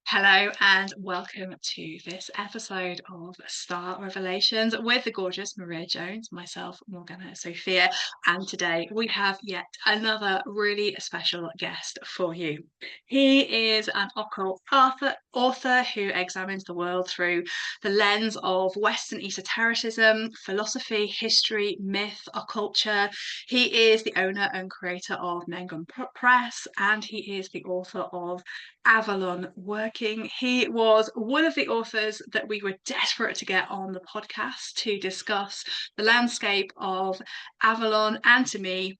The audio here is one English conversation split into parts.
Hello and welcome to this episode of Star Revelations with the gorgeous Maria Jones, myself, Morgana Sophia, and today we have yet another really special guest for you. He is an occult author who examines the world through the lens of Western esotericism, philosophy, history, myth, occulture. He is the owner and creator of Nemglan Press, and he is the author of Avalon Working. He was one of the authors that we were desperate to get on the podcast to discuss the landscape of Avalon. And to me,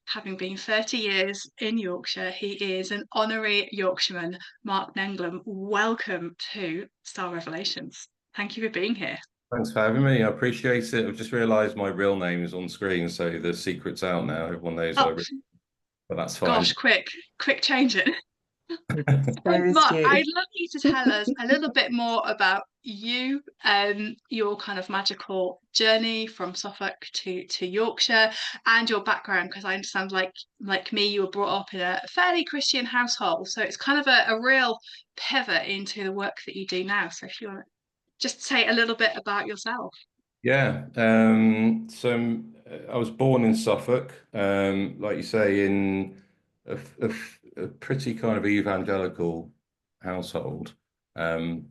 having been 30 years in Yorkshire, he is an honorary Yorkshireman. Mark Nemglan, welcome to Star Revelations. Thank you for being here. Thanks for having me. I appreciate it. I've just realised my real name is on screen, so the secret's out now. Everyone knows Oh, but that's fine. gosh, quick change it. Exposed Mark, you. I'd love you to tell us a little bit more about you and your kind of magical journey from Suffolk to Yorkshire and your background, because I understand like me, you were brought up in a fairly Christian household. So it's kind of a real pivot into the work that you do now. So if you want to just say a little bit about yourself. Yeah. I was born in Suffolk, like you say, in a pretty kind of evangelical household. But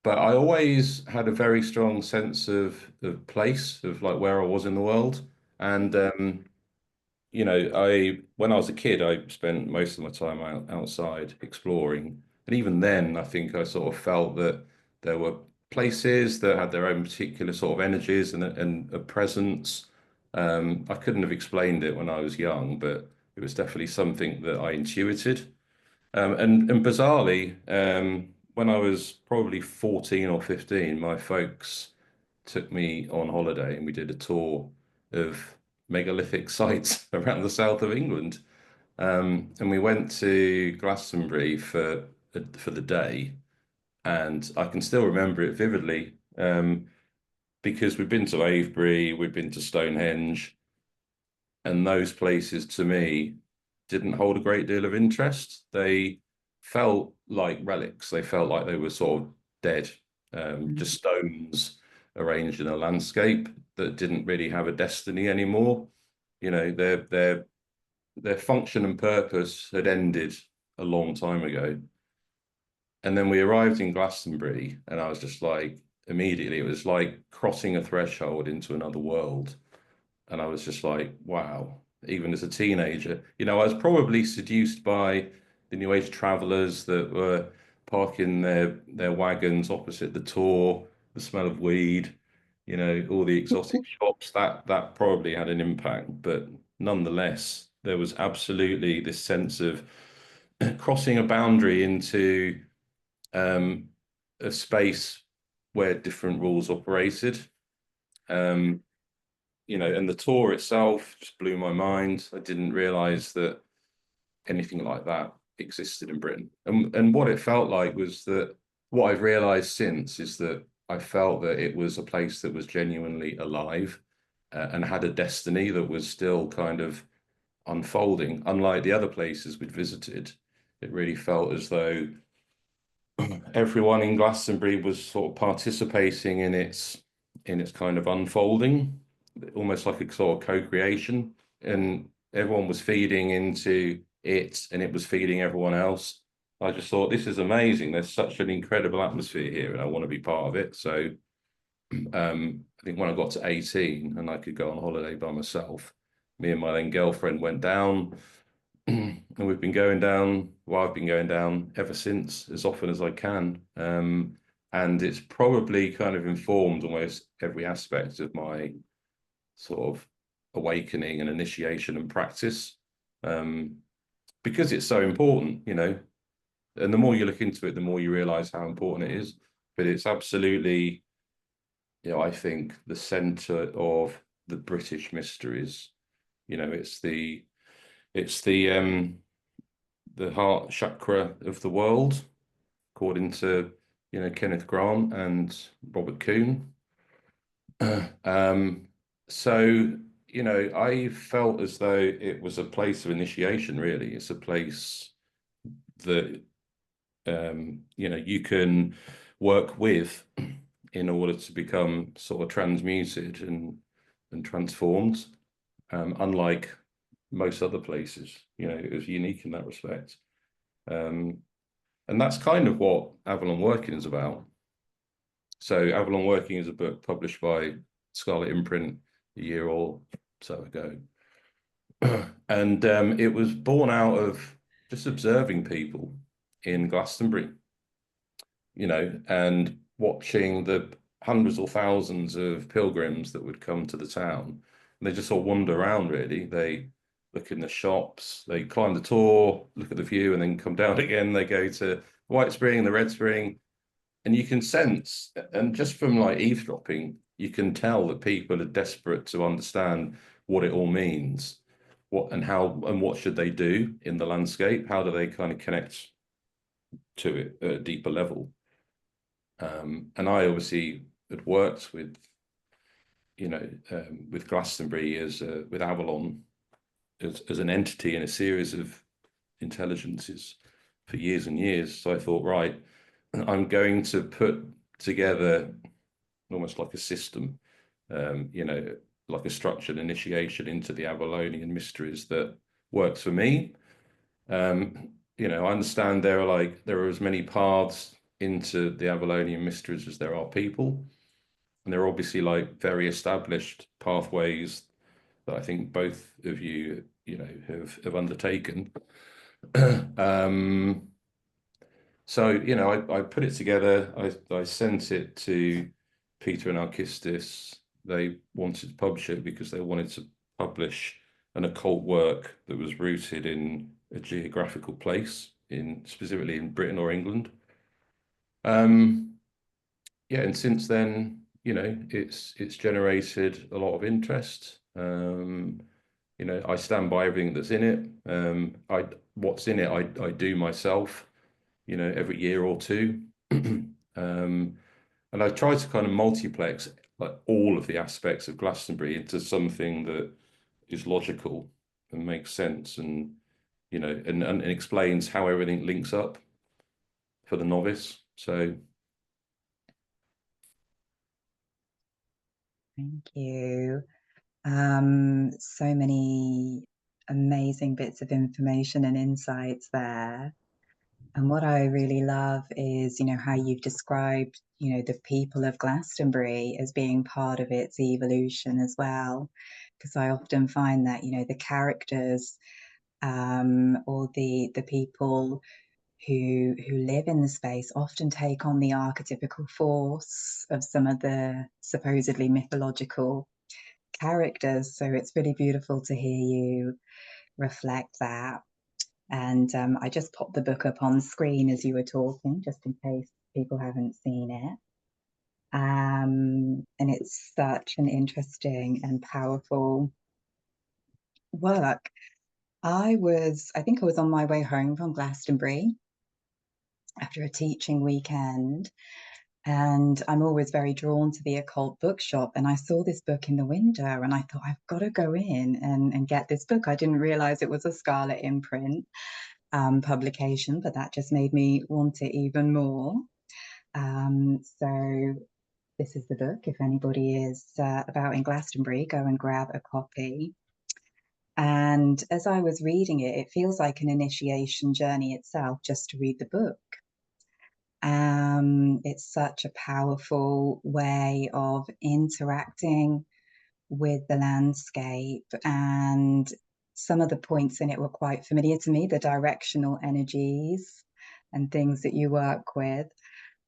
I always had a very strong sense of place, of like where I was in the world. And when I was a kid, I spent most of my time outside exploring. And even then, I think I sort of felt that there were places that had their own particular sort of energies and a presence. I couldn't have explained it when I was young, but it was definitely something that I intuited. And bizarrely, when I was probably 14 or 15, my folks took me on holiday and we did a tour of megalithic sites around the south of England. And we went to Glastonbury for the day, and I can still remember it vividly because we'd been to Avebury, we'd been to Stonehenge, and those places to me didn't hold a great deal of interest. They felt like relics. They felt like they were sort of dead, just stones arranged in a landscape that didn't really have a destiny anymore. You know, their function and purpose had ended a long time ago. And then we arrived in Glastonbury, and I was just like, immediately, it was like crossing a threshold into another world. And I was just like, wow, even as a teenager, I was probably seduced by the New Age travelers that were parking their wagons opposite the tour, the smell of weed, all the exotic shops. That probably had an impact, but nonetheless, there was absolutely this sense of crossing a boundary into a space where different rules operated. And the tour itself just blew my mind. I didn't realize that anything like that existed in Britain. And what it felt like was that what I've realized since is that I felt that it was a place that was genuinely alive and had a destiny that was still kind of unfolding. Unlike the other places we'd visited, it really felt as though everyone in Glastonbury was sort of participating in its kind of unfolding, almost like a sort of co-creation, and everyone was feeding into it and it was feeding everyone else. I just thought, this is amazing. There's such an incredible atmosphere here and I want to be part of it. So I think when I got to 18 and I could go on holiday by myself, me and my then girlfriend went down and we've been going down, well, I've been going down ever since, as often as I can. And it's probably kind of informed almost every aspect of my sort of awakening and initiation and practice, because it's so important, and the more you look into it, the more you realize how important it is. But it's absolutely, I think the center of the British mysteries. It's the heart chakra of the world, according to Kenneth Grant and Robert Kuhn. So I felt as though it was a place of initiation. Really, it's a place that you know, you can work with in order to become sort of transmuted and transformed, unlike most other places. You know, it was unique in that respect. And that's kind of what Avalon Working is about. So Avalon Working is a book published by Scarlet Imprint a year or so ago. And it was born out of just observing people in Glastonbury, you know, and watching the hundreds or thousands of pilgrims that would come to the town. And they just sort of wander around, really. They look in the shops, they climb the tor, look at the view, and then come down again. They go to White Spring, the Red Spring, and you can sense, and just from like eavesdropping, you can tell that people are desperate to understand what it all means, what and how, and what should they do in the landscape? How do they kind of connect to it at a deeper level? And I obviously had worked with, you know, with Glastonbury as with Avalon as an entity in a series of intelligences for years and years. So I thought, right, I'm going to put together almost like a system, you know, like a structured initiation into the Avalonian mysteries that works for me. You know, I understand there are as many paths into the Avalonian mysteries as there are people. And there are obviously like very established pathways that I think both of you, you know, have undertaken. So, you know, I put it together. I sent it to Peter and Alcestis. They wanted to publish it because they wanted to publish an occult work that was rooted in a geographical place, specifically in Britain or England. Yeah, and since then, you know, it's generated a lot of interest. You know, I stand by everything that's in it. What's in it, I do myself, you know, every year or two. And I try to kind of multiplex like all of the aspects of Glastonbury into something that is logical and makes sense, and you know, and explains how everything links up for the novice. So Thank you. So many amazing bits of information and insights there. And what I really love is, you know, how you've described, you know, the people of Glastonbury as being part of its evolution as well. Because I often find that, you know, the characters or the people who live in the space often take on the archetypical force of some of the supposedly mythological characters. So it's really beautiful to hear you reflect that. And I just popped the book up on screen as you were talking, just in case people haven't seen it. And it's such an interesting and powerful work. I think I was on my way home from Glastonbury after a teaching weekend, and I'm always very drawn to the occult bookshop. And I saw this book in the window, and I thought, I've got to go in and get this book. I didn't realize it was a Scarlet Imprint publication, but that just made me want it even more. So this is the book. If anybody is about in Glastonbury, go and grab a copy. And as I was reading it, it feels like an initiation journey itself just to read the book. It's such a powerful way of interacting with the landscape, and some of the points in it were quite familiar to me, the directional energies and things that you work with.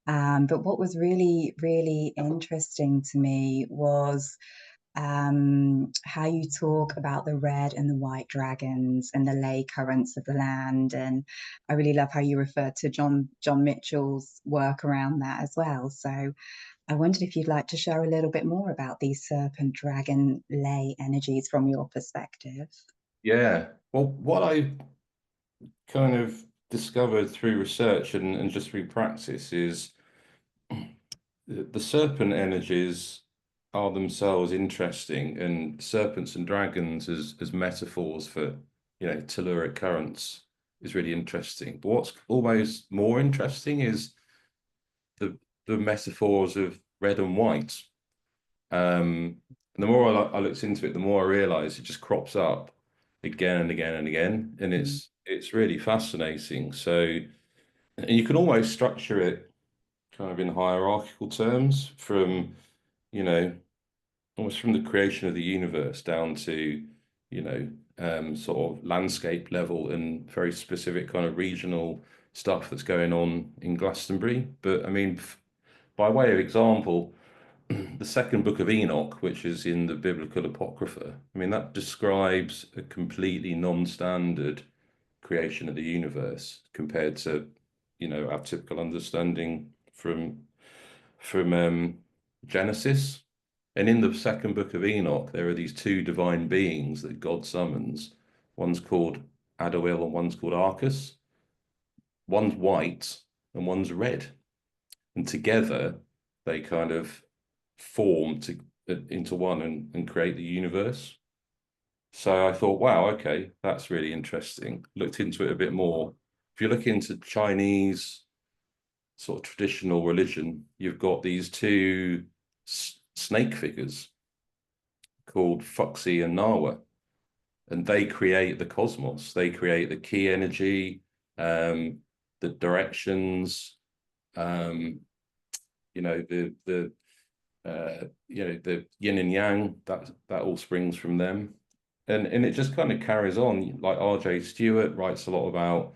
But what was really, really interesting to me was how you talk about the red and the white dragons and the ley currents of the land. And I really love how you refer to John Mitchell's work around that as well. So I wondered if you'd like to share a little bit more about these serpent, dragon, ley energies from your perspective. yeah, well, what I kind of discovered through research and just through practice is the serpent energies are themselves interesting, and serpents and dragons as metaphors for, you know, telluric currents is really interesting. But what's almost more interesting is the metaphors of red and white. And the more I looked into it, the more I realized it just crops up again and again and again, and it's really fascinating. So, and you can almost structure it kind of in hierarchical terms, from, you know, almost from the creation of the universe down to, you know, sort of landscape level and very specific kind of regional stuff that's going on in Glastonbury. But I mean, by way of example, the second book of Enoch, which is in the biblical Apocrypha, I mean, that describes a completely non-standard creation of the universe compared to, you know, our typical understanding from Genesis. And in the second book of Enoch, there are these two divine beings that God summons. One's called Adowil and one's called Arcus. One's white and one's red. And together they kind of form into one and create the universe. So I thought, wow, okay, that's really interesting. Looked into it a bit more. If you look into Chinese sort of traditional religion, you've got these two snake figures called Foxy and Nawa, and they create the cosmos. They create the key energy, the directions, you know, the you know, the yin and yang, that all springs from them. And it just kind of carries on. Like R.J. Stewart writes a lot about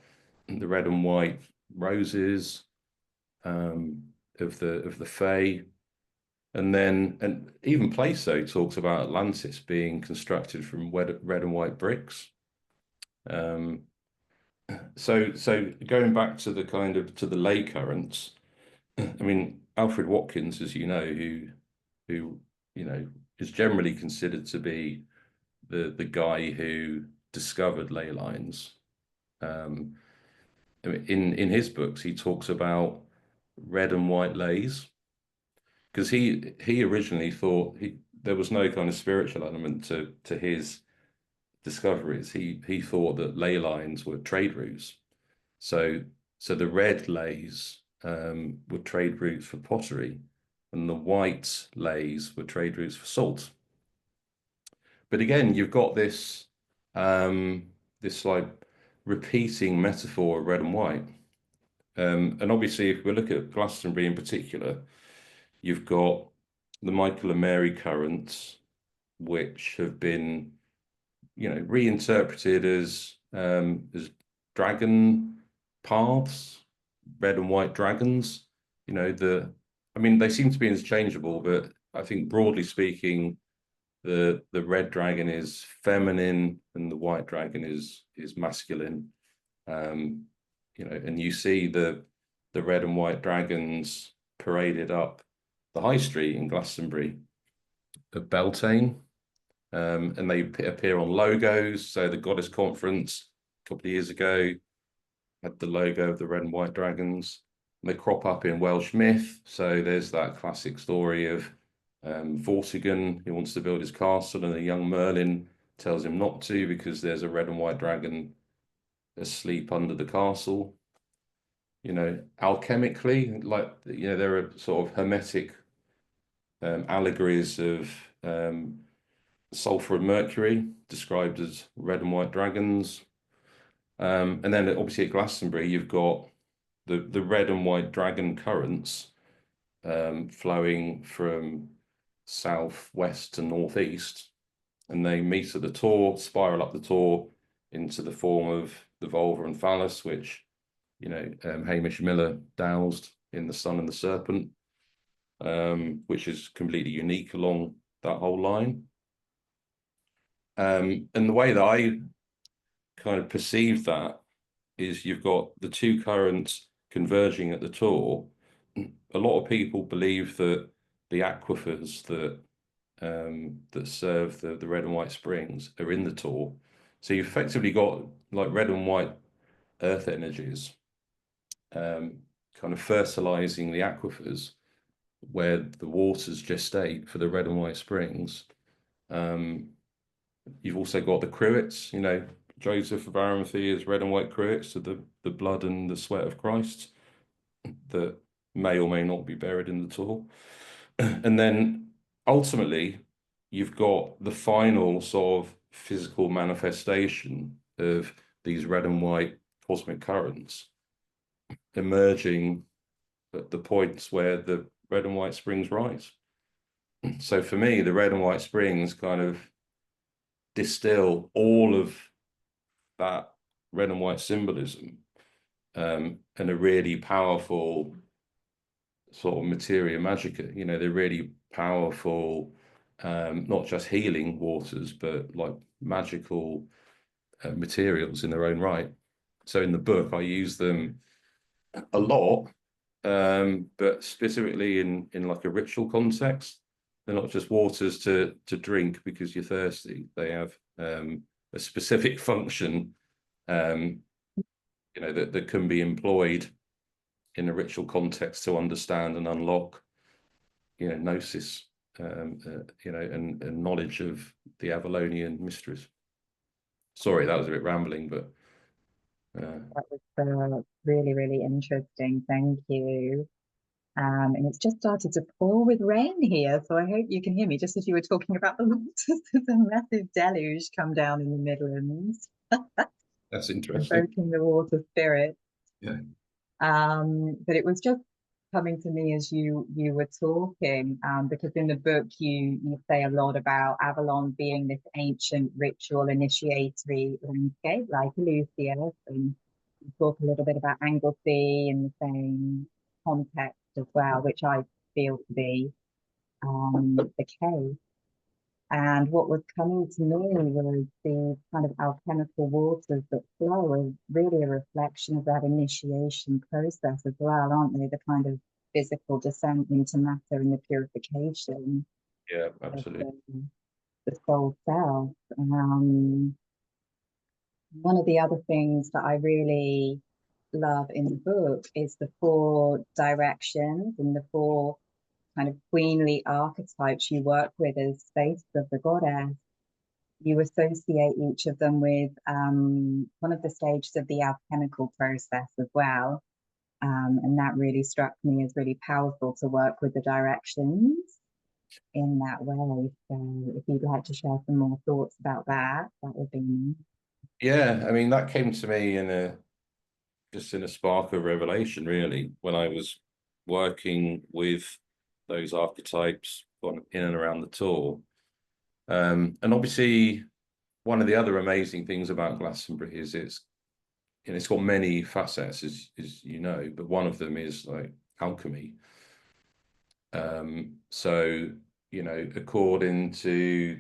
the red and white roses of the Fae. And even Plato talks about Atlantis being constructed from red and white bricks. So going back to the kind of to the ley currents, I mean, Alfred Watkins, as you know, who you know is generally considered to be the guy who discovered ley lines. In his books, he talks about red and white leys, because he originally thought there was no kind of spiritual element to his discoveries. He thought that ley lines were trade routes. So the red leys were trade routes for pottery, and the white leys were trade routes for salt. But again, you've got this this like repeating metaphor of red and white. And obviously, if we look at Glastonbury in particular, you've got the Michael and Mary currents, which have been, you know, reinterpreted as dragon paths, red and white dragons. You know, I mean, they seem to be interchangeable, but I think broadly speaking, the red dragon is feminine and the white dragon is masculine. You know, and you see the red and white dragons paraded up the high street in Glastonbury at Beltane. And they appear on logos. So the Goddess Conference a couple of years ago had the logo of the red and white dragons. And they crop up in Welsh myth. So there's that classic story of Vortigern, who wants to build his castle, and a young Merlin tells him not to because there's a red and white dragon asleep under the castle. You know, alchemically, like, you know, there are sort of hermetic allegories of sulfur and mercury described as red and white dragons. And then obviously at Glastonbury, you've got the red and white dragon currents flowing from southwest to northeast, and they meet at the Tor, spiral up the Tor into the form of the vulva and phallus, which, you know, Hamish Miller doused in The Sun and the Serpent, which is completely unique along that whole line. And the way that I kind of perceive that is you've got the two currents converging at the Tor. A lot of people believe that the aquifers that serve the red and white springs are in the Tor. So you've effectively got like red and white earth energies kind of fertilizing the aquifers where the waters gestate for the red and white springs. You've also got the cruets, you know, Joseph of Arimathea's red and white cruets of the blood and the sweat of Christ that may or may not be buried in the tour. And then ultimately, you've got the final sort of physical manifestation of these red and white cosmic currents emerging at the points where the red and white springs rise. So for me, the red and white springs kind of distill all of that red and white symbolism, and a really powerful sort of materia magica. You know, they're really powerful, not just healing waters, but like magical materials in their own right. So in the book, I use them a lot, but specifically in like a ritual context. They're not just waters to drink because you're thirsty. They have a specific function, you know, that can be employed in a ritual context to understand and unlock, you know, gnosis, you know, and knowledge of the Avalonian mysteries. Sorry, that was a bit rambling, but That was really, really interesting. Thank you. And it's just started to pour with rain here, so I hope you can hear me. Just as you were talking about the waters, there's a massive deluge come down in the Midlands, that's interesting. invoking the water spirit. Yeah. But it was just coming to me as you were talking, because in the book you say a lot about Avalon being this ancient ritual initiatory landscape like Lucius, and you talk a little bit about Anglesey in the same context as well, which I feel to be the case. And what was coming to me was the kind of alchemical waters that flow are really a reflection of that initiation process as well, aren't they? The kind of physical descent into matter and the purification Yeah, of absolutely. the soul self. One of the other things that I really love in the book is the 4 directions and the 4 kind of queenly archetypes you work with as faces of the goddess. You associate each of them with one of the stages of the alchemical process as well. And that really struck me as really powerful to work with the directions in that way. So if you'd like to share some more thoughts about that, that would be nice. Yeah, I mean, that came to me just in a spark of revelation, really, when I was working with those archetypes in and around the tour. And obviously, one of the other amazing things about Glastonbury is it's got many facets, as you know, but one of them is like alchemy. So, you know, according to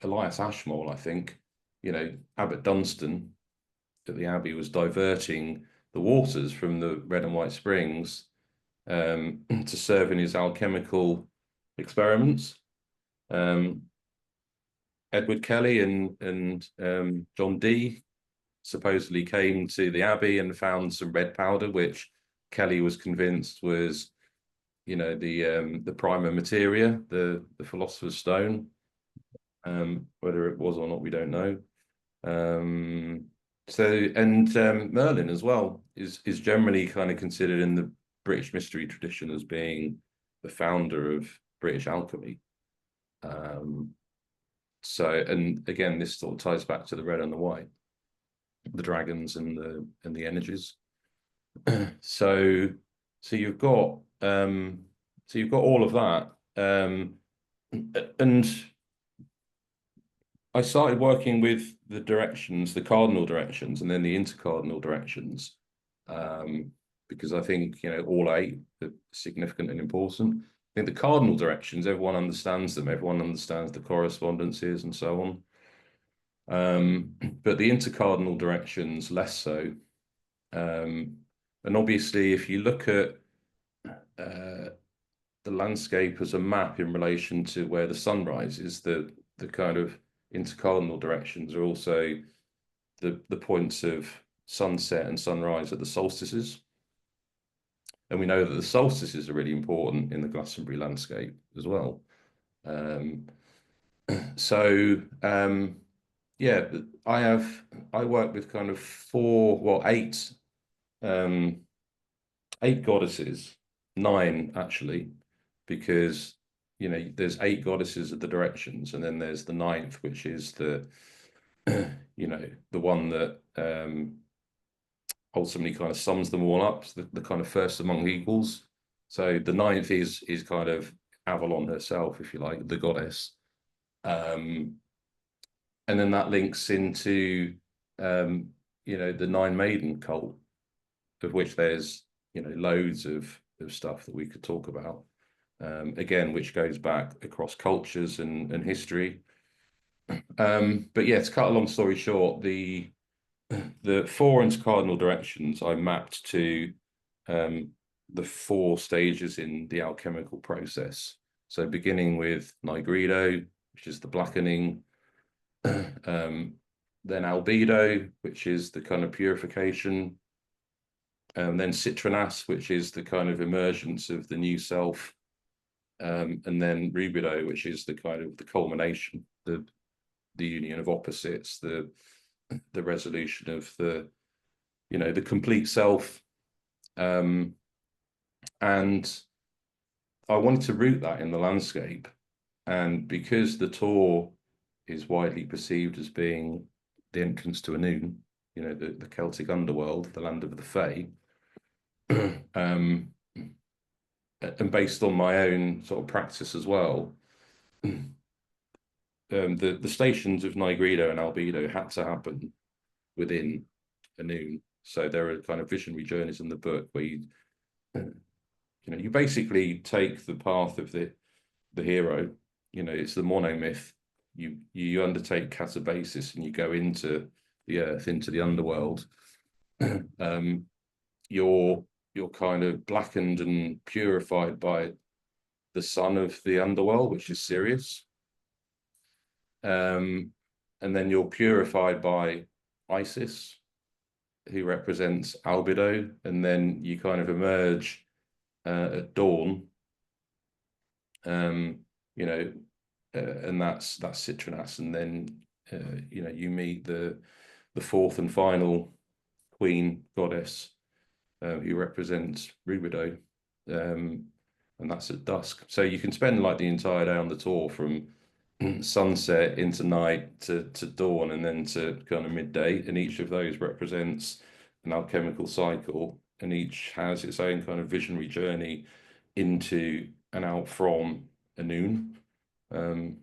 Elias Ashmole, I think, you know, Abbot Dunstan at the Abbey was diverting the waters from the red and white springs to serve in his alchemical experiments. Edward Kelly and John Dee supposedly came to the Abbey and found some red powder, which Kelly was convinced was, you know, the prima materia, the philosopher's stone. Whether it was or not, we don't know. Merlin as well is generally kind of considered in the British mystery tradition as being the founder of British alchemy. And again, this sort of ties back to the red and the white, the dragons and the energies. So you've got all of that, and I started working with the directions, the cardinal directions, and then the intercardinal directions, because I think, you know, all 8 are significant and important. I think the cardinal directions, everyone understands them, everyone understands the correspondences and so on. But the intercardinal directions, less so. And obviously, if you look at the landscape as a map in relation to where the sun rises, the kind of intercardinal directions are also the points of sunset and sunrise at the solstices. And we know that the solstices are really important in the Glastonbury landscape as well. So yeah, I work with kind of eight goddesses, nine actually, because there's eight goddesses of the directions, and then there's the ninth, which is the the one that ultimately kind of sums them all up, the kind of first among equals. So the ninth is kind of Avalon herself, if you like, the goddess. And then that links into the Nine Maiden cult, of which there's loads of stuff that we could talk about. Again, which goes back across cultures and history. But yeah, to cut a long story short, the four into cardinal directions I mapped to the four stages in the alchemical process. So beginning with Nigredo, which is the blackening, then albedo, which is the kind of purification, then citronas, which is the kind of emergence of the new self, and then rubido, which is the kind of the culmination, the union of opposites, the resolution of the complete self. And I wanted to root that in the landscape, and because the tour is widely perceived as being the entrance to Anun, the Celtic underworld, the land of the Fae, and based on my own sort of practice as well, the stations of Nigredo and albedo had to happen within Anun. So there are kind of visionary journeys in the book where you basically take the path of the hero. It's the monomyth. You undertake catabasis and you go into the earth, into the underworld. You're kind of blackened and purified by the son of the underworld, which is Sirius. And then you're purified by Isis, who represents albedo, and then you kind of emerge at dawn. And that's Citronas, and then you meet the fourth and final queen goddess, who represents rubido, and that's at dusk. So you can spend like the entire day on the tour from sunset into night to dawn, and then to kind of midday, and each of those represents an alchemical cycle, and each has its own kind of visionary journey into and out from Anun. And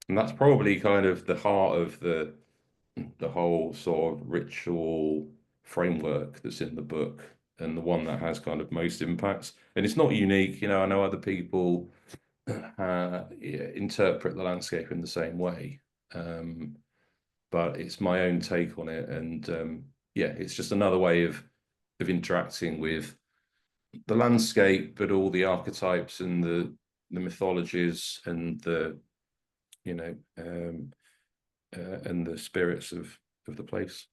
that's probably kind of the heart of the whole sort of ritual framework that's in the book, and the one that has kind of most impacts. And it's not unique, I know other people interpret the landscape in the same way, but it's my own take on it. And yeah, it's just another way of interacting with the landscape, but all the archetypes and the mythologies and the and the spirits of the place.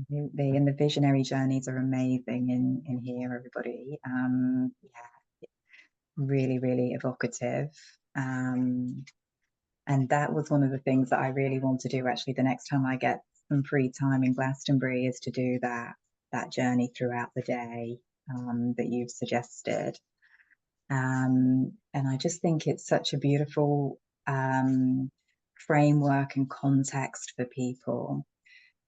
Absolutely, and the visionary journeys are amazing in here, everybody. Yeah, really, really evocative. And that was one of the things that I really want to do actually the next time I get some free time in Glastonbury, is to do that journey throughout the day that you've suggested. And I just think it's such a beautiful framework and context for people,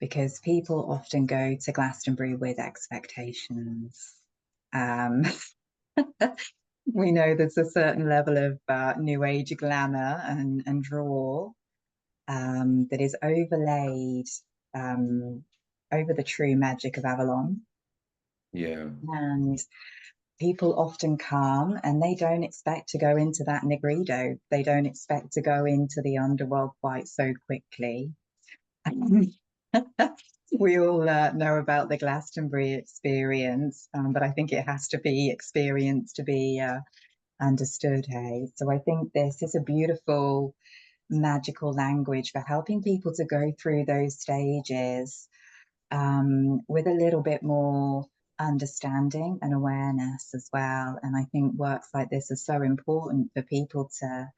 because people often go to Glastonbury with expectations. We know there's a certain level of New Age glamour and draw that is overlaid over the true magic of Avalon. Yeah. And people often come and they don't expect to go into that Nigredo. They don't expect to go into the underworld quite so quickly. We all know about the Glastonbury experience, but I think it has to be experienced to be understood, hey? So I think this is a beautiful magical language for helping people to go through those stages with a little bit more understanding and awareness as well. And I think works like this are so important for people to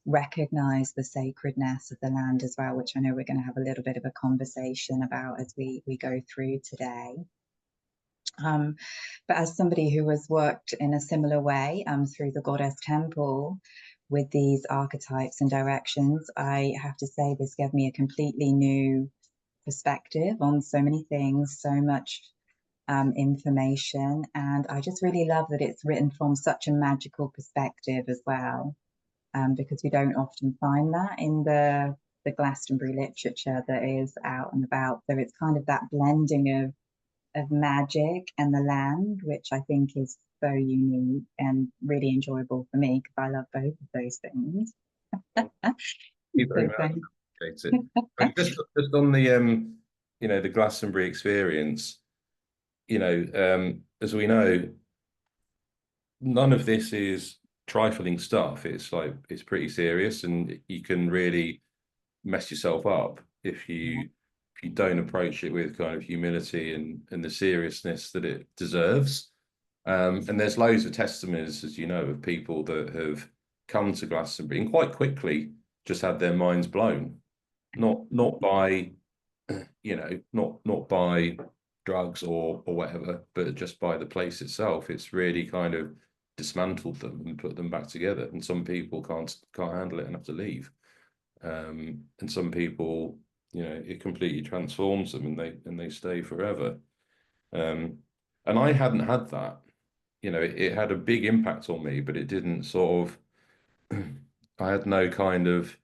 recognize the sacredness of the land as well, which I know we're going to have a little bit of a conversation about as we go through today. But as somebody who has worked in a similar way through the Goddess Temple with these archetypes and directions, I have to say this gave me a completely new perspective on so many things, so much information. And I just really love that it's written from such a magical perspective as well, because we don't often find that in the Glastonbury literature that is out and about. So it's kind of that blending of magic and the land, which I think is so unique and really enjoyable for me because I love both of those things. Thank you very much. Appreciate it. I mean, just on the the Glastonbury experience, as we know, none of this is trifling stuff. It's pretty serious, and you can really mess yourself up if you don't approach it with kind of humility and the seriousness that it deserves. And there's loads of testimonies, as you know, of people that have come to Glastonbury and quite quickly just had their minds blown, not by not by drugs or whatever, but just by the place itself. It's really kind of dismantled them and put them back together. And some people can't handle it and have to leave. And some people, it completely transforms them and they stay forever. And I hadn't had that. It had a big impact on me, but it didn't sort of I had no kind of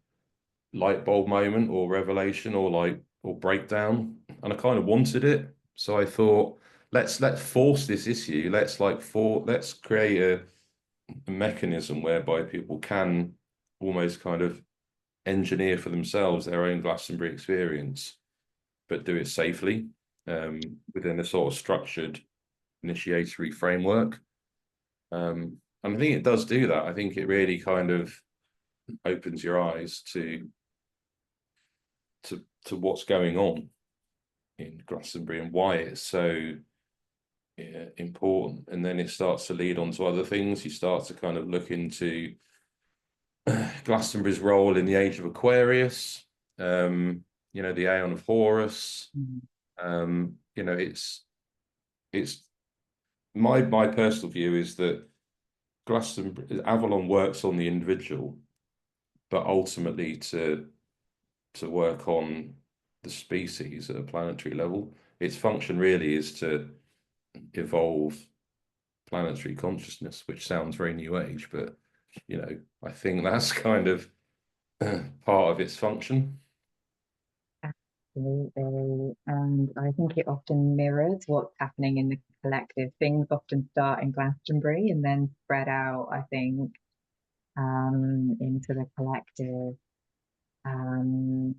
light bulb moment or revelation or breakdown, and I kind of wanted it. So I thought, let's force this issue. Let's create a mechanism whereby people can almost kind of engineer for themselves their own Glastonbury experience, but do it safely within a sort of structured initiatory framework. And I think it does do that. I think it really kind of opens your eyes to what's going on in Glastonbury and why it's so important. And then it starts to lead on to other things. You start to kind of look into Glastonbury's role in the age of Aquarius, the Aeon of Horus. It's my personal view is that Avalon works on the individual, but ultimately to work on the species at a planetary level. Its function really is to evolve planetary consciousness, which sounds very new age, but I think that's kind of part of its function. Absolutely. And I think it often mirrors what's happening in the collective. Things often start in Glastonbury and then spread out, I think, into the collective. And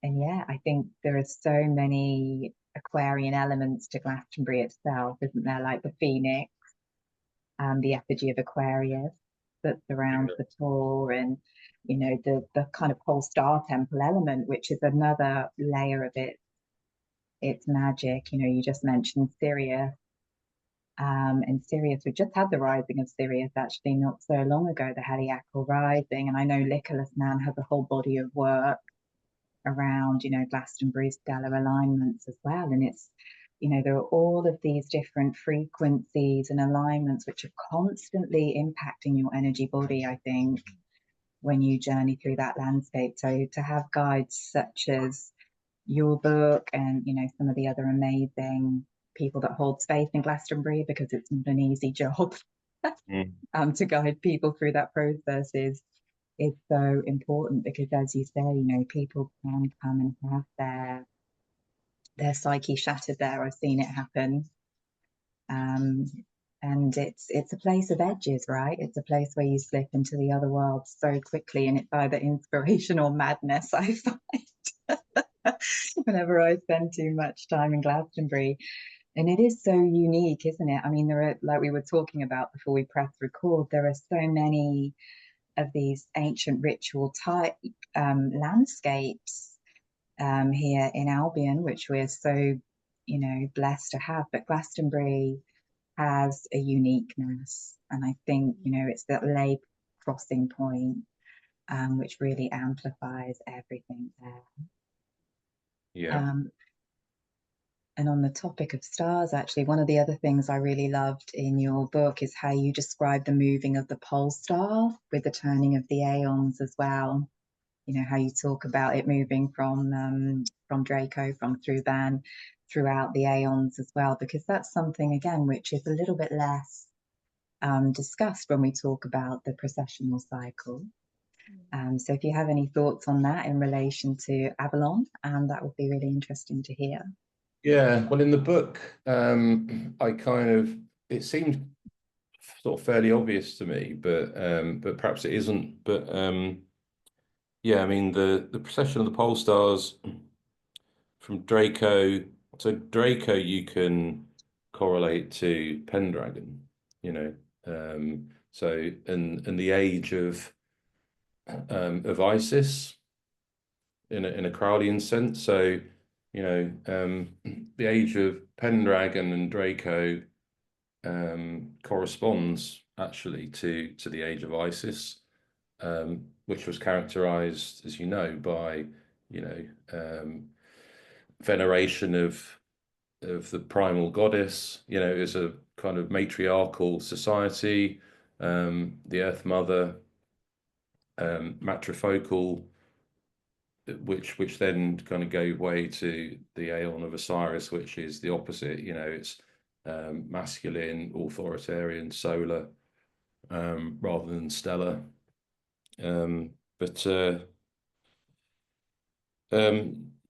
yeah, I think there are so many Aquarian elements to Glastonbury itself, isn't there? Like the phoenix, the effigy of Aquarius that surrounds the tour, and the kind of whole star temple element, which is another layer of its magic. You just mentioned Sirius. And Sirius, we just had the rising of Sirius actually not so long ago, the heliacal rising. And I know Nicholas Mann has a whole body of work around, Glastonbury stellar alignments as well. And it's, there are all of these different frequencies and alignments which are constantly impacting your energy body, I think, when you journey through that landscape. So to have guides such as your book and, some of the other amazing people that hold space in Glastonbury, because it's not an easy job to guide people through that process is so important, because as you say, people can come and have their psyche shattered there. I've seen it happen. And it's a place of edges, right? It's a place where you slip into the other world so quickly, and it's either inspiration or madness, I find, whenever I spend too much time in Glastonbury. And it is so unique, isn't it? I mean, there are, like we were talking about before we press record, there are so many of these ancient ritual type landscapes here in Albion, which we're so you know, blessed to have. But Glastonbury has a uniqueness, and I think, you know, it's that lake crossing point, which really amplifies everything there. Yeah. And on the topic of stars, actually, one of the other things I really loved in your book is how you describe the moving of the pole star with the turning of the aeons as well. You know, how you talk about it moving from Draco, from Thuban, throughout the aeons as well, because that's something, again, which is a little bit less discussed when we talk about the processional cycle. So if you have any thoughts on that in relation to Avalon, that would be really interesting to hear. Yeah, well, in the book, I kind of, it seemed sort of fairly obvious to me, but perhaps it isn't. But yeah, I mean the procession of the pole stars from Draco. So Draco you can correlate to Pendragon, you know. So and the age of Isis in a Crowleyan sense. So, you know, the age of Pendragon and Draco corresponds actually to the age of Isis, which was characterized, as you know, by, you know, veneration of the primal goddess. You know, as a kind of matriarchal society, the Earth Mother, matrifocal, which then kind of gave way to the Aeon of Osiris, which is the opposite. You know, it's masculine, authoritarian, solar, rather than stellar.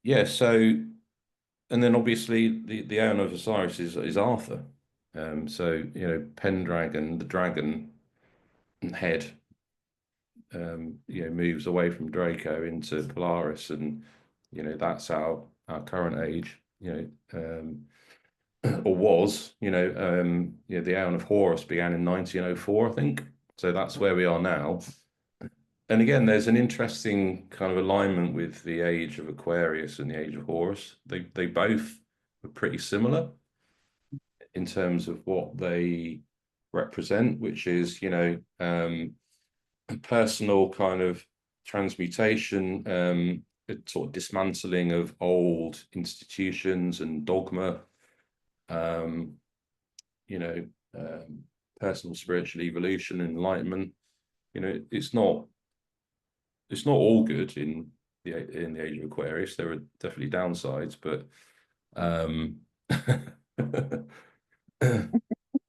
Yeah, so, and then obviously the Aeon of Osiris is Arthur. So, you know, Pendragon, the dragon head, you know, moves away from Draco into Polaris, and you know that's our current age, you know, or was, you know, the Aeon of Horus began in 1904, I think. So that's where we are now. And again, there's an interesting kind of alignment with the age of Aquarius and the age of Horus. They both are pretty similar in terms of what they represent, which is, you know, personal kind of transmutation, sort of dismantling of old institutions and dogma, you know, personal spiritual evolution, enlightenment. You know, it's not all good in the age of Aquarius. There are definitely downsides, but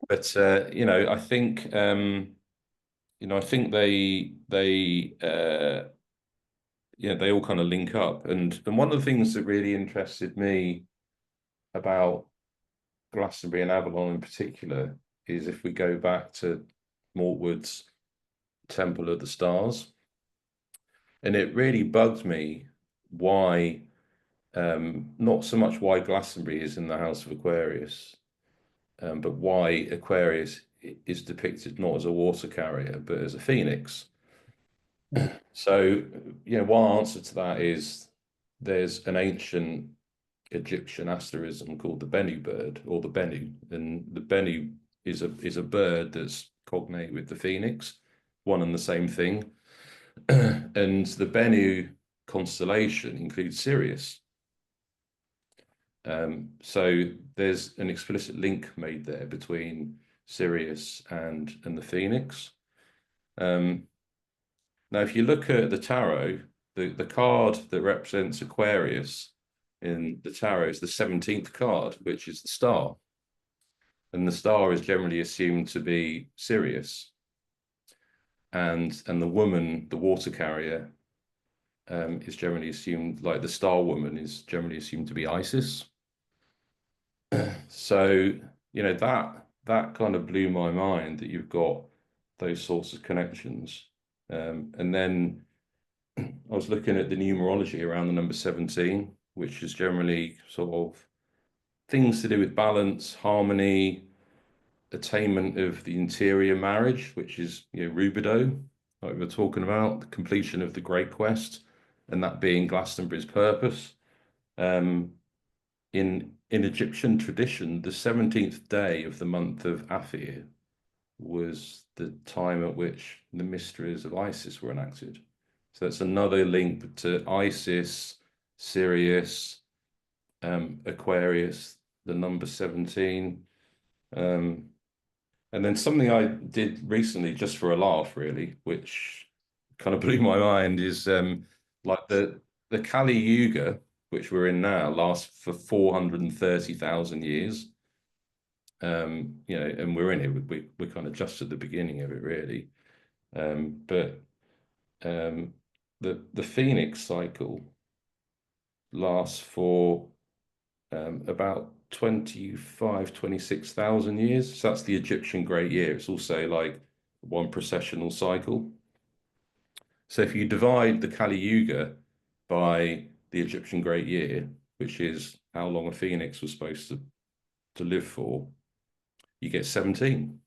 but you know, I think you know, I think yeah, they all kind of link up. And one of the things that really interested me about Glastonbury and Avalon in particular is if we go back to Mortwood's Temple of the Stars. And it really bugged me why, not so much why Glastonbury is in the House of Aquarius, but why Aquarius is depicted not as a water carrier, but as a phoenix. So, you know, one answer to that is there's an ancient Egyptian asterism called the Bennu bird, or the Bennu, and the Bennu is a bird that's cognate with the phoenix, one and the same thing. And the Bennu constellation includes Sirius. So there's an explicit link made there between Sirius and the phoenix. Now, if you look at the tarot, the card that represents Aquarius in the tarot is the 17th card, which is the star. And the star is generally assumed to be Sirius. And the woman, the water carrier, is generally assumed, like the star woman is generally assumed to be Isis. So, you know, that kind of blew my mind that you've got those sorts of connections. And then I was looking at the numerology around the number 17, which is generally sort of things to do with balance, harmony, attainment of the interior marriage, which is, you know, rubido, like we were talking about, the completion of the great quest, and that being Glastonbury's purpose. in Egyptian tradition, the 17th day of the month of Aphir was the time at which the mysteries of Isis were enacted. So that's another link to Isis, Sirius, Aquarius, the number 17. And then something I did recently just for a laugh, really, which kind of blew my mind, is like the Kali Yuga, which we're in now, lasts for 430,000 years. You know, and we're in it. We're kind of just at the beginning of it, really. But the Phoenix cycle lasts for about 26,000 years. So that's the Egyptian Great Year. It's also like one processional cycle. So if you divide the Kali Yuga by the Egyptian Great Year, which is how long a phoenix was supposed to live for, you get 17.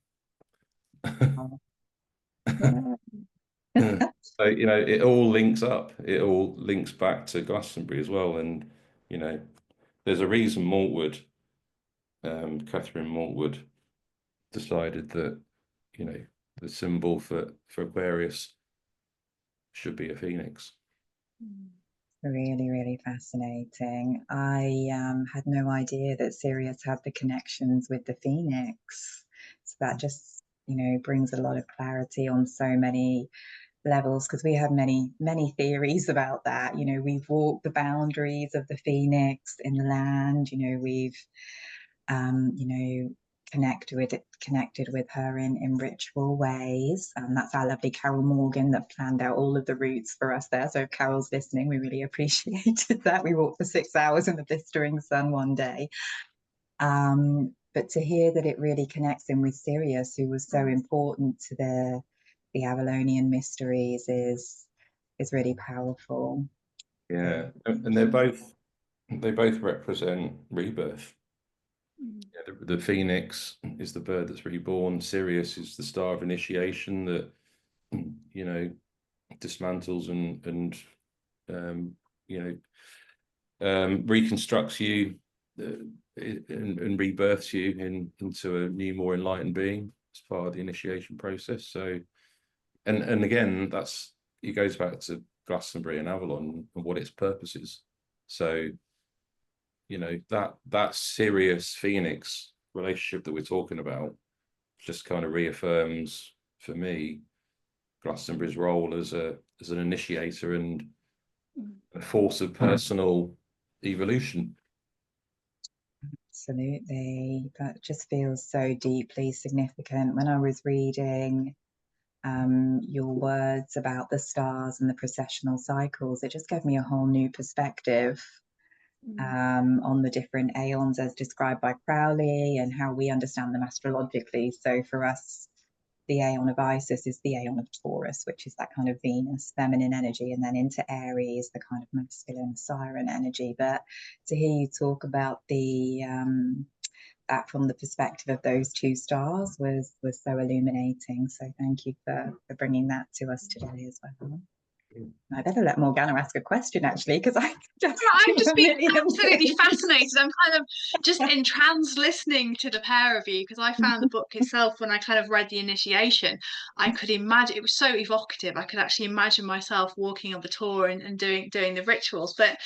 So, you know, it all links up. It all links back to Glastonbury as well. And, you know, there's a reason Catherine Maltwood decided that, you know, the symbol for Aquarius should be a phoenix. Really, really fascinating. I had no idea that Sirius had the connections with the Phoenix. So that just, you know, brings a lot of clarity on so many levels, because we have many, many theories about that. You know, we've walked the boundaries of the Phoenix in the land. You know, we've, you know, connected with her in ritual ways. That's our lovely Carol Morgan that planned out all of the routes for us there. So if Carol's listening, we really appreciated that. We walked for 6 hours in the blistering sun one day. But to hear that it really connects in with Sirius, who was so important to the Avalonian mysteries, is really powerful. Yeah, and they both represent rebirth. Yeah, the phoenix is the bird that's reborn. Sirius is the star of initiation that, you know, dismantles and you know, reconstructs you and rebirths you into a new, more enlightened being as part of the initiation process. So, and again, it goes back to Glastonbury and Avalon and what its purpose is. So, you know, that Sirius Phoenix relationship that we're talking about just kind of reaffirms for me Glastonbury's role as an initiator and a force of personal evolution. Absolutely. That just feels so deeply significant. When I was reading your words about the stars and the processional cycles, it just gave me a whole new perspective on the different aeons as described by Crowley and how we understand them astrologically. So for us, the aeon of Isis is the aeon of Taurus, which is that kind of Venus feminine energy, and then into Aries, the kind of masculine siren energy. But to hear you talk about that from the perspective of those two stars was so illuminating. So thank you for bringing that to us today as well. I better let Morgana ask a question, actually, because I've just been absolutely fascinated. I'm kind of just entranced listening to the pair of you, because I found the book itself, when I kind of read the initiation, I could imagine, it was so evocative. I could actually imagine myself walking on the tour and doing the rituals. But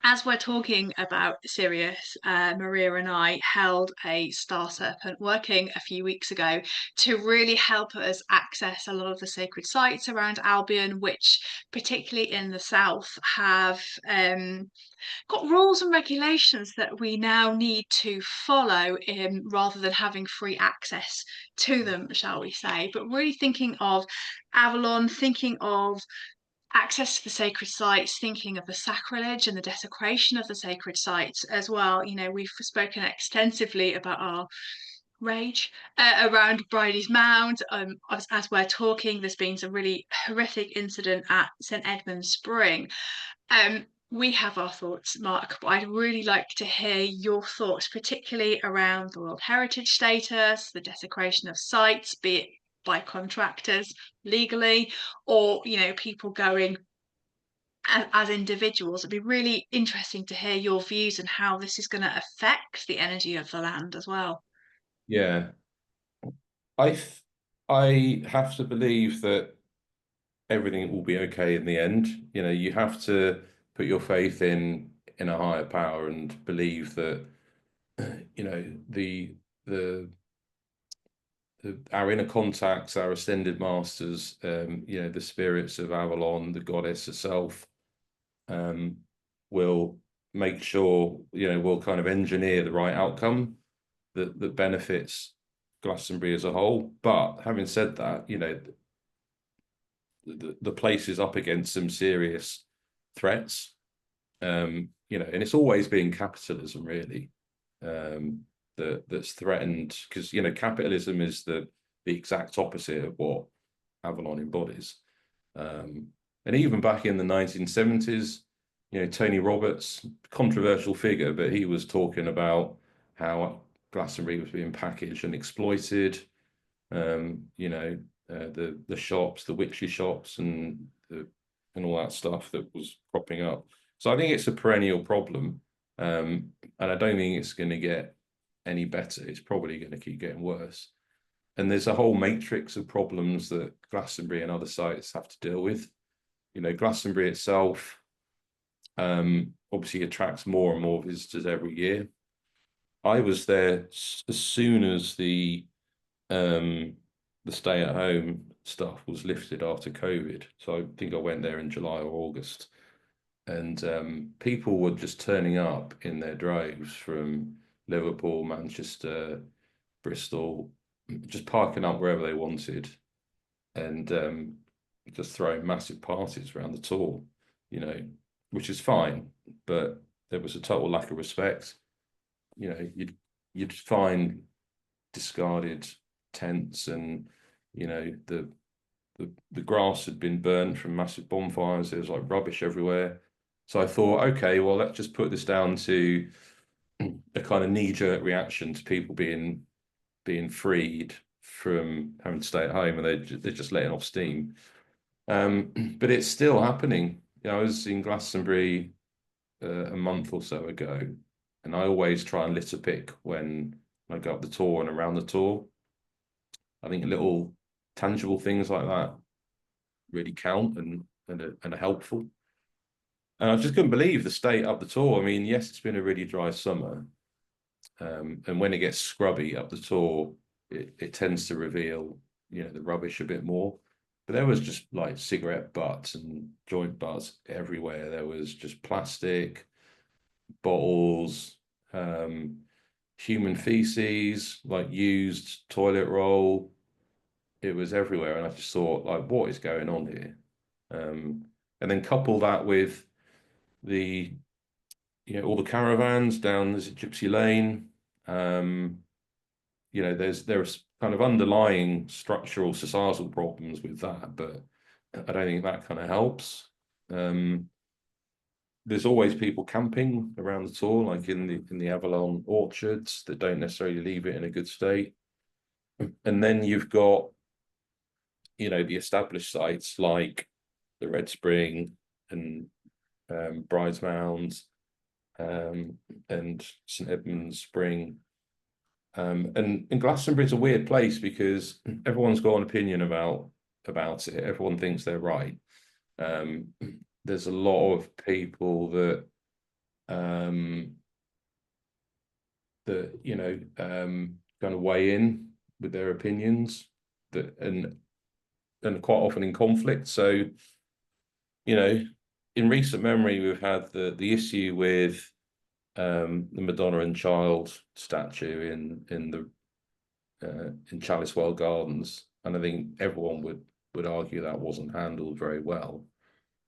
as we're talking about Sirius, Maria and I held a Star Serpent working a few weeks ago to really help us access a lot of the sacred sites around Albion, which, particularly in the south, have got rules and regulations that we now need to follow rather than having free access to them, shall we say. But really thinking of Avalon, thinking of access to the sacred sites, thinking of the sacrilege and the desecration of the sacred sites as well. You know, we've spoken extensively about our rage around Bridie's Mound. As we're talking, there's been some really horrific incident at St Edmund's Spring. We have our thoughts, Mark, but I'd really like to hear your thoughts, particularly around the World Heritage status, the desecration of sites, be it by contractors legally, or, you know, people going as individuals, it'd be really interesting to hear your views and how this is going to affect the energy of the land as well. Yeah, I have to believe that everything will be okay in the end. You know, you have to put your faith in a higher power and believe that, you know, the our inner contacts, our ascended masters, you know, the spirits of Avalon, the goddess herself, will make sure, you know, we'll kind of engineer the right outcome that benefits Glastonbury as a whole. But having said that, you know, the place is up against some serious threats. You know, and it's always been capitalism, really, that's threatened, because, you know, capitalism is the exact opposite of what Avalon embodies. And even back in the 1970s, you know, Tony Roberts, controversial figure, but he was talking about how Glastonbury was being packaged and exploited. You know, the shops, the witchy shops, and all that stuff that was cropping up. So I think it's a perennial problem, and I don't think it's going to get any better. It's probably going to keep getting worse. And there's a whole matrix of problems that Glastonbury and other sites have to deal with. You know, Glastonbury itself obviously attracts more and more visitors every year. I was there as soon as the stay-at-home stuff was lifted after COVID. So I think I went there in July or August, and people were just turning up in their droves from Liverpool, Manchester, Bristol, just parking up wherever they wanted, and just throwing massive parties around the tour, you know, which is fine, but there was a total lack of respect. You know, you'd find discarded tents, and, you know, the grass had been burned from massive bonfires. There was like rubbish everywhere. So I thought, okay, well, let's just put this down to a kind of knee-jerk reaction to people being freed from having to stay at home, and they're just letting off steam. But it's still happening. You know, I was in Glastonbury a month or so ago, and I always try and litter pick when I go up the tour and around the tour. I think little tangible things like that really count and are helpful. And I just couldn't believe the state up the tour. I mean, yes, it's been a really dry summer, and when it gets scrubby up the tour, it tends to reveal, you know, the rubbish a bit more. But there was just like cigarette butts and joint butts everywhere. There was just plastic, bottles, human feces, like used toilet roll. It was everywhere, and I just thought, like, what is going on here? And then couple that with the, you know, all the caravans down this Gypsy Lane. You know, there's kind of underlying structural societal problems with that, but I don't think that kind of helps. There's always people camping around the tour, like in the Avalon orchards, that don't necessarily leave it in a good state. And then you've got, you know, the established sites like the Red Spring and Bride's Mound, and St Edmund's Spring. And Glastonbury's a weird place because everyone's got an opinion about it. Everyone thinks they're right. There's a lot of people that you know, kind of weigh in with their opinions, that and quite often in conflict. So, you know, in recent memory, we've had the issue with the Madonna and Child statue in Chalice Well Gardens, and I think everyone would argue that wasn't handled very well,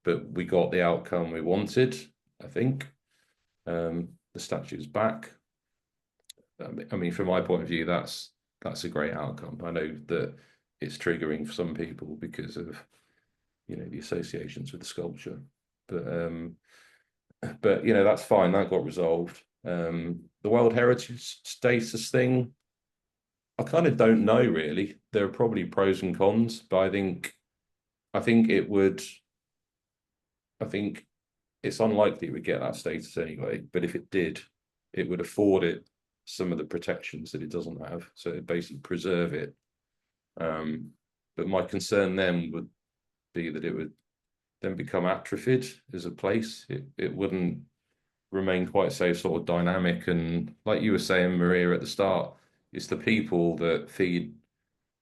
but we got the outcome we wanted. I think the statue's back. I mean, from my point of view, that's a great outcome. I know that it's triggering for some people because of, you know, the associations with the sculpture, but you know, that's fine. That got resolved. The World Heritage status thing, I kind of don't know really. There are probably pros and cons, but I think it would. I think it's unlikely it would get that status anyway, but if it did, it would afford it some of the protections that it doesn't have, so it basically preserve it. But my concern then would be that it would then become atrophied as a place. It wouldn't remain quite so sort of dynamic, and like you were saying, Maria, at the start, it's the people that feed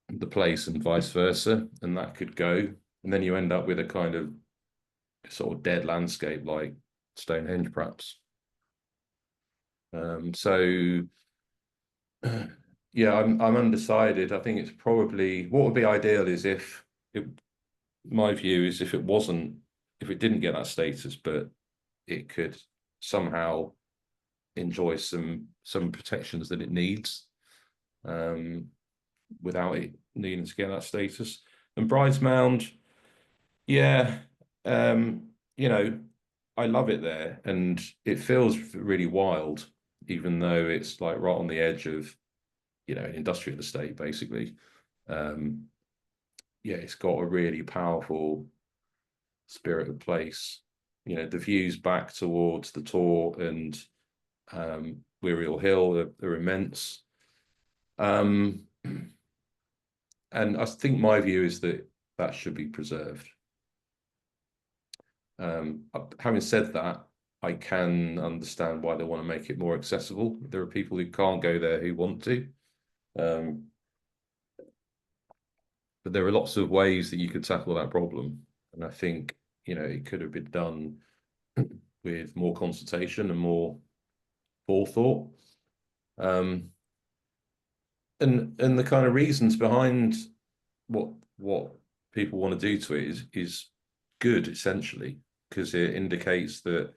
the place and vice versa, and that could go, and then you end up with a kind of sort of dead landscape like Stonehenge, perhaps. So yeah, I'm undecided. I think it's probably, what would be ideal is if it, my view is if it didn't get that status, but it could somehow enjoy some protections that it needs, without it needing to get that status. And Bride's Mound, yeah, you know, I love it there, and it feels really wild, even though it's like right on the edge of, you know, an industrial estate, basically. Yeah, it's got a really powerful spirit of place. You know, the views back towards the Tor and Wiriel Hill are immense. And I think my view is that that should be preserved. Having said that, I can understand why they want to make it more accessible. There are people who can't go there who want to. But there are lots of ways that you could tackle that problem. And I think, you know, it could have been done with more consultation and more forethought. And the kind of reasons behind what people want to do to it is good, essentially, because it indicates that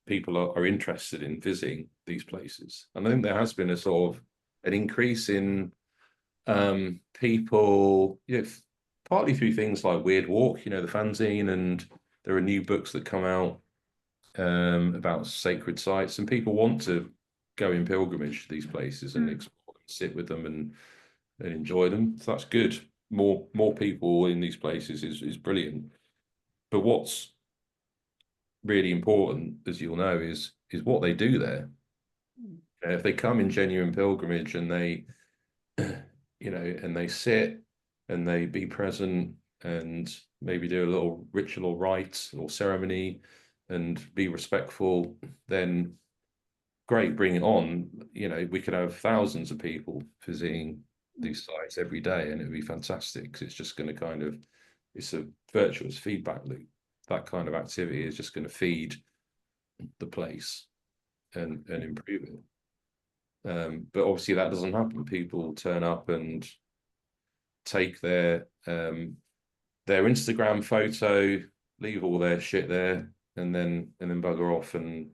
people are interested in visiting these places. And I think there has been a sort of an increase in people, you know, partly through things like Weird Walk, you know, the fanzine, and there are new books that come out about sacred sites, and people want to go in pilgrimage to these places and explore and sit with them and enjoy them. So that's good. More people in these places is brilliant. But what's really important, as you'll know, is what they do there. If they come in genuine pilgrimage and they, you know, and they sit and they be present and maybe do a little ritual or rite or ceremony and be respectful, then great, bring it on. You know, we could have thousands of people visiting these sites every day, and it would be fantastic, because it's just going to kind of, it's a virtuous feedback loop. That kind of activity is just going to feed the place and improve it. But obviously that doesn't happen. People turn up and take their Instagram photo, leave all their shit there, and then bugger off. And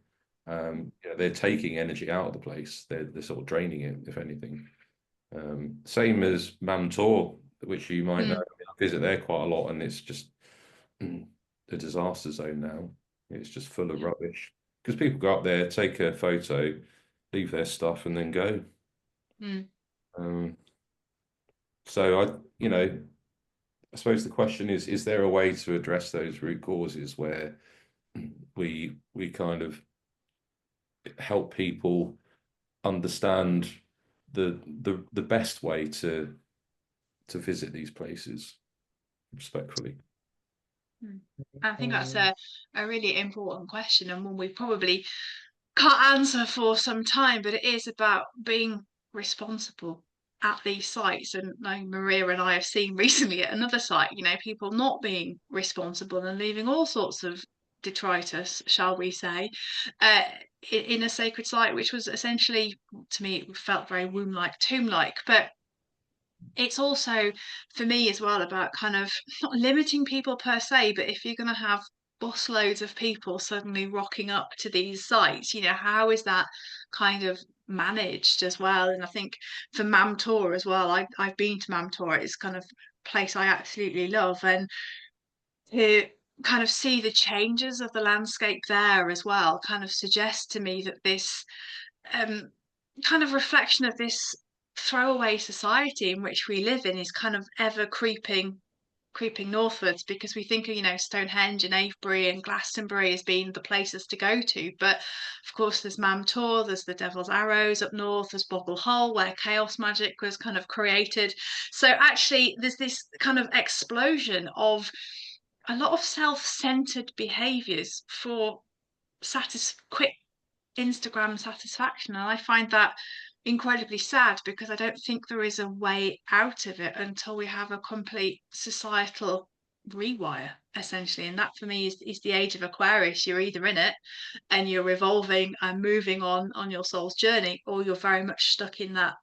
you know, they're taking energy out of the place. They're sort of draining it, if anything. Same as Mam Tor, which you might know. I visit there quite a lot, and it's just a disaster zone now. It's just full of rubbish, because people go up there, take a photo, leave their stuff, and then go. So you know, I suppose the question is there a way to address those root causes where we kind of help people understand the best way to visit these places respectfully? I think that's a really important question, and one we probably can't answer for some time, but it is about being responsible at these sites. And like Maria and I have seen recently at another site, you know, people not being responsible and leaving all sorts of detritus, shall we say, in a sacred site, which was essentially, to me, it felt very womb-like, tomb-like. But it's also, for me as well, about kind of not limiting people per se, but if you're going to have busloads of people suddenly rocking up to these sites, you know, how is that kind of managed as well? And I think for Mam Tor as well, I've been to Mam Tor. It's kind of place I absolutely love, and to kind of see the changes of the landscape there as well kind of suggests to me that this um kind of reflection of this throwaway society in which we live in is kind of ever creeping creeping northwards, because we think of, you know, Stonehenge and Avebury and Glastonbury as being the places to go to. But of course, there's Mam Tor, there's the Devil's Arrows up north, there's Boggle Hole, where chaos magic was kind of created. So actually, there's this kind of explosion of a lot of self-centered behaviors for quick Instagram satisfaction. And I find that incredibly sad, because I don't think there is a way out of it until we have a complete societal rewire, essentially. And that for me is the age of Aquarius. You're either in it and you're evolving and moving on your soul's journey, or you're very much stuck in that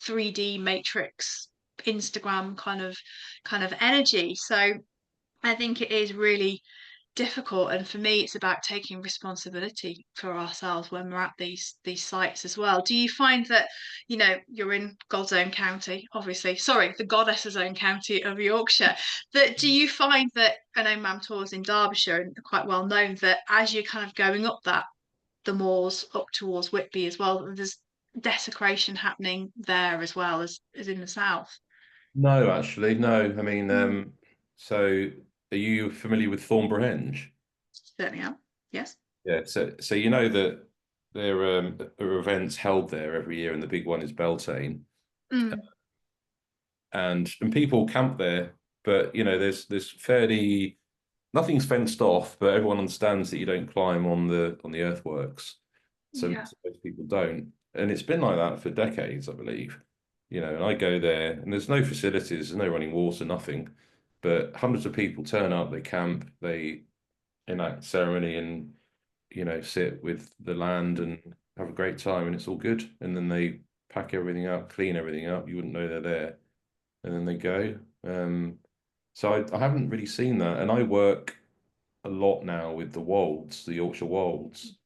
3D matrix Instagram kind of energy. So I think it is really difficult, and for me it's about taking responsibility for ourselves when we're at these sites as well. Do you find that, you know, you're in God's own county, obviously, sorry, the goddess's own county of Yorkshire, that do you find that, I know Mam Tor's in Derbyshire and quite well known, that as you're kind of going up the moors up towards Whitby as well, there's desecration happening there as well as in the south? No, actually, no. I mean, Mm. so are you familiar with Thornborough? Certainly am, yes. Yeah, so you know that there are events held there every year, and the big one is Beltane, Mm. and people camp there, but you know there's fairly nothing's fenced off, but everyone understands that you don't climb on the earthworks, so Yeah. most people don't, and it's been like that for decades, I believe. You know, and I go there, and there's no facilities, there's no running water, nothing, but hundreds of people turn up, they camp, they enact ceremony, and you know, sit with the land and have a great time, and it's all good. And then they pack everything up, clean everything up. You wouldn't know they're there, and then they go. So I haven't really seen that, and I work a lot now with the Wolds, the Yorkshire Wolds,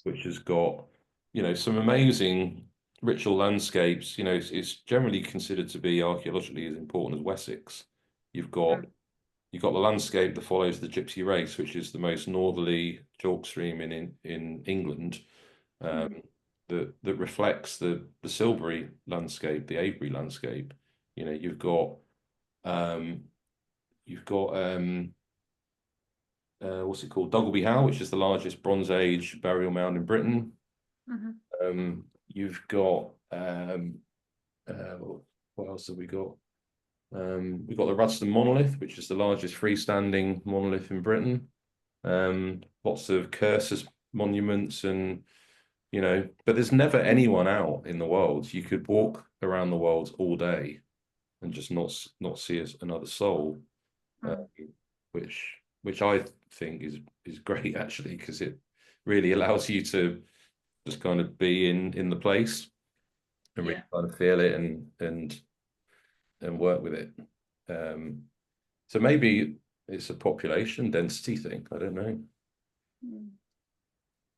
which has got, you know, some amazing ritual landscapes. You know, it's generally considered to be archaeologically as important as Wessex. You've got Mm. You've got the landscape that follows the Gypsy Race, which is the most northerly chalk stream in England, um, Mm. that reflects the Silbury landscape, the Avebury landscape. You know, um, you've got what's it called, Duggleby Howe, which is the largest Bronze Age burial mound in Britain. You've got what else have we got? We've got the Rudston monolith, which is the largest freestanding monolith in Britain. Lots of cursus monuments, and you know, but there's never anyone out in the world. You could walk around the world all day and just not see another soul, which I think is great, actually, because it really allows you to just kind of be in the place and really kind of feel it and work with it. So maybe it's a population density thing. I don't know.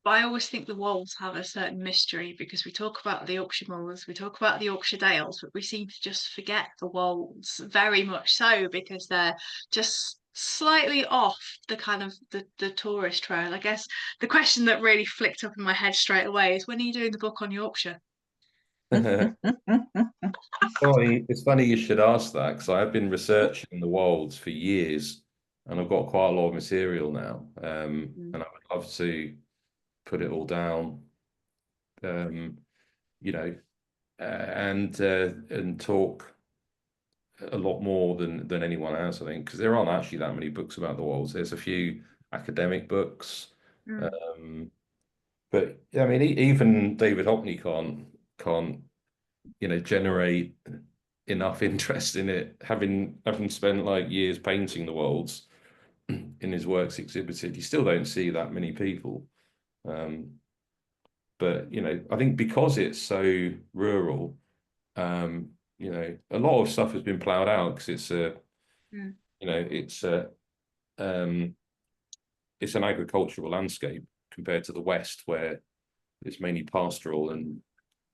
But I always think the wolds have a certain mystery, because we talk about the Yorkshire moors, we talk about the Yorkshire Dales, but we seem to just forget the wolds, very much so, because they're just slightly off the kind of the tourist trail. I guess the question that really flicked up in my head straight away is, when are you doing the book on Yorkshire? It's funny you should ask that, because I have been researching the wolds for years, and I've got quite a lot of material now, and I would love to put it all down, you know, and talk a lot more than anyone else, I think, because there aren't actually that many books about the wolds. There's a few academic books, but I mean, even David Hockney can't you know, generate enough interest in it, having spent like years painting the wolds in his works exhibited. You still don't see that many people, but you know, I think because it's so rural, you know, a lot of stuff has been ploughed out, because it's a you know, it's an agricultural landscape compared to the West, where it's mainly pastoral, and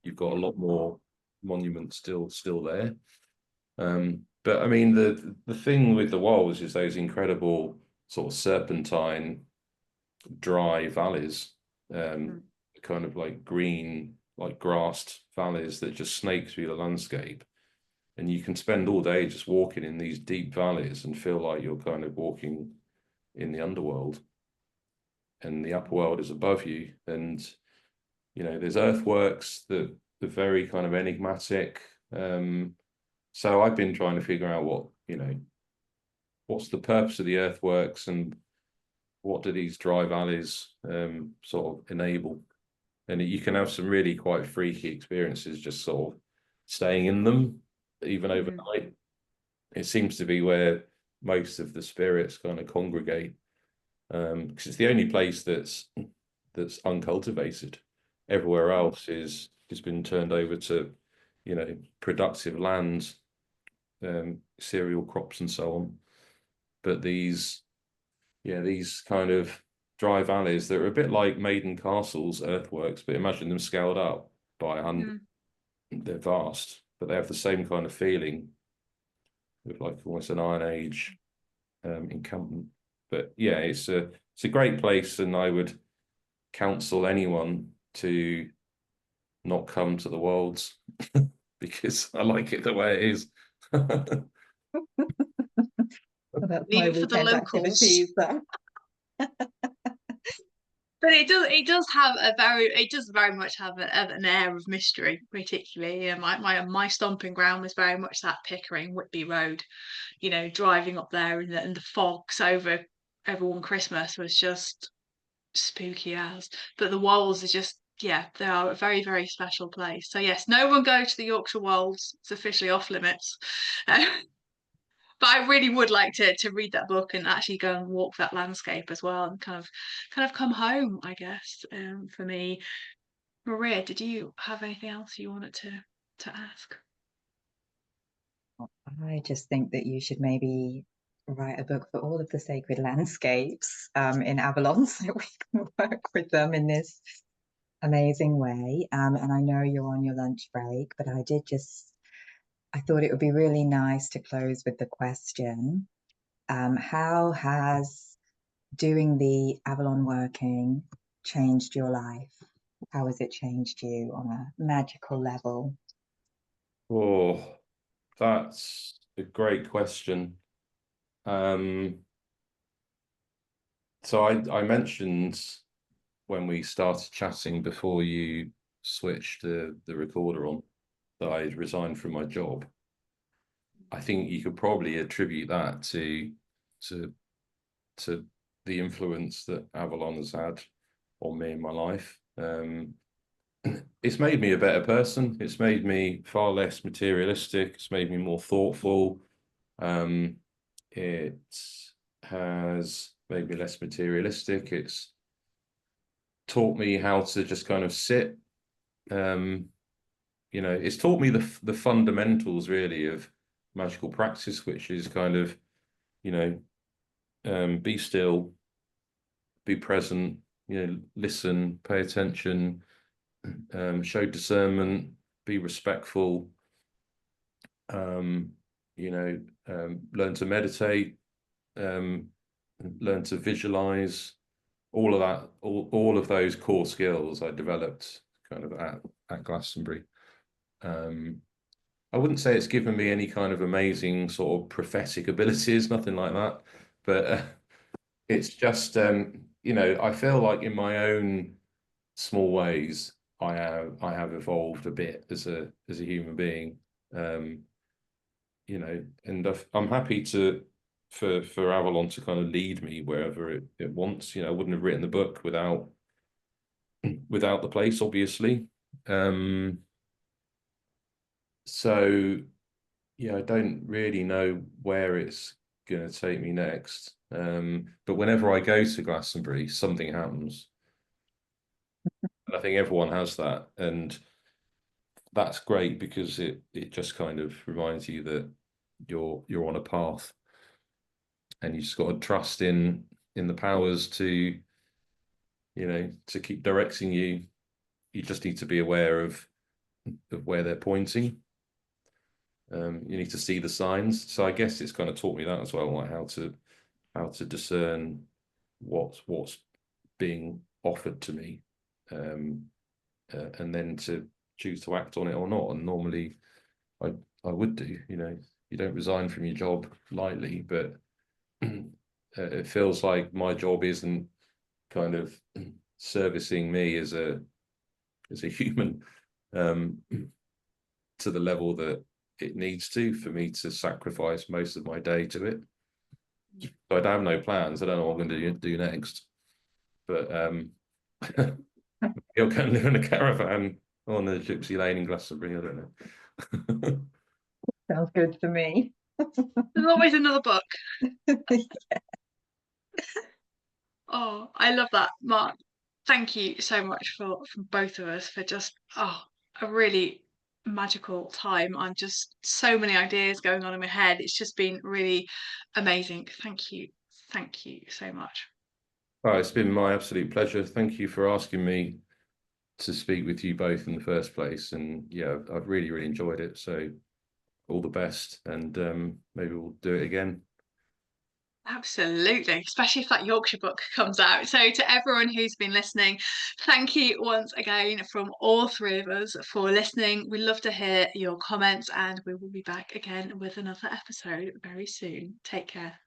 you've got a lot more monuments still there. But I mean, the thing with the wolds is those incredible sort of serpentine, dry valleys, kind of like green, like grassed valleys that just snake through the landscape. and you can spend all day just walking in these deep valleys and feel like you're kind of walking in the underworld, and the upper world is above you. And there's earthworks that are very kind of enigmatic. So I've been trying to figure out what's the purpose of the earthworks, and what do these dry valleys sort of enable. And you can have some really quite freaky experiences just sort of staying in them, even overnight. It seems to be where most of the spirits kind of congregate, because it's the only place that's uncultivated. Everywhere else has been turned over to, productive lands, cereal crops and so on. But these kind of dry valleys that are a bit like Maiden Castle's earthworks, but imagine them scaled up by 100. They're vast, but they have the same kind of feeling with like almost an Iron Age encampment. But yeah, it's a great place, and I would counsel anyone to not come to the Worlds because I like it the way it is. Well, that's Leave my it for the weekend locals. activities then. But it does very much have an air of mystery, particularly. My stomping ground was very much that Pickering Whitby Road, driving up there and the fogs over everyone Christmas was just spooky as. But the Wolds are just, yeah, they are a very, very special place. So yes, no one go to the Yorkshire Wolds. It's officially off limits. But I really would like to read that book and actually go and walk that landscape as well, and kind of come home, I guess. For me, Maria, did you have anything else you wanted to ask? I just think that you should maybe write a book for all of the sacred landscapes in Avalon, so we can work with them in this amazing way. And I know you're on your lunch break, but I thought it would be really nice to close with the question, how has doing the Avalon Working changed your life? How has it changed you on a magical level? Oh, that's a great question. So I mentioned when we started chatting before you switched the recorder on that I had resigned from my job. I think you could probably attribute that to the influence that Avalon has had on me in my life. It's made me a better person. It's made me far less materialistic. It's made me more thoughtful. It has made me less materialistic. It's taught me how to just kind of sit. It's taught me the fundamentals really of magical practice, which is kind of, be still, be present, listen, pay attention, show discernment, be respectful, learn to meditate, learn to visualize, all of that, all of those core skills I developed kind of at Glastonbury. I wouldn't say it's given me any kind of amazing sort of prophetic abilities, nothing like that, but it's just I feel like in my own small ways I have evolved a bit as a human being, and I'm happy for Avalon to kind of lead me wherever it wants. I wouldn't have written the book without the place, obviously. So yeah, I don't really know where it's going to take me next. But whenever I go to Glastonbury, something happens. And I think everyone has that, and that's great because it just kind of reminds you that you're on a path, and you just got to trust in the powers to keep directing you. You just need to be aware of where they're pointing. You need to see the signs. So I guess it's kind of taught me that as well, like how to discern what's being offered to me, and then to choose to act on it or not. And normally I would do. You know, you don't resign from your job lightly, but it feels like my job isn't kind of servicing me as a human to the level that it needs to for me to sacrifice most of my day to it. So I have no plans. I don't know what I'm going to do next, but you'll go and live in a caravan on the Gypsy Lane in Glastonbury. I don't know. Sounds good to me. There's always another book. Yeah. Oh, I love that, Mark. Thank you so much for both of us for just a really magical time. I'm just so many ideas going on in my head. It's just been really amazing. Thank you. Thank you so much. Oh, it's been my absolute pleasure. Thank you for asking me to speak with you both in the first place. And yeah, I've really, really enjoyed it. So all the best, and maybe we'll do it again. Absolutely, especially if that Yorkshire book comes out. So to everyone who's been listening, thank you once again from all three of us for listening. We love to hear your comments, and we will be back again with another episode very soon. Take care.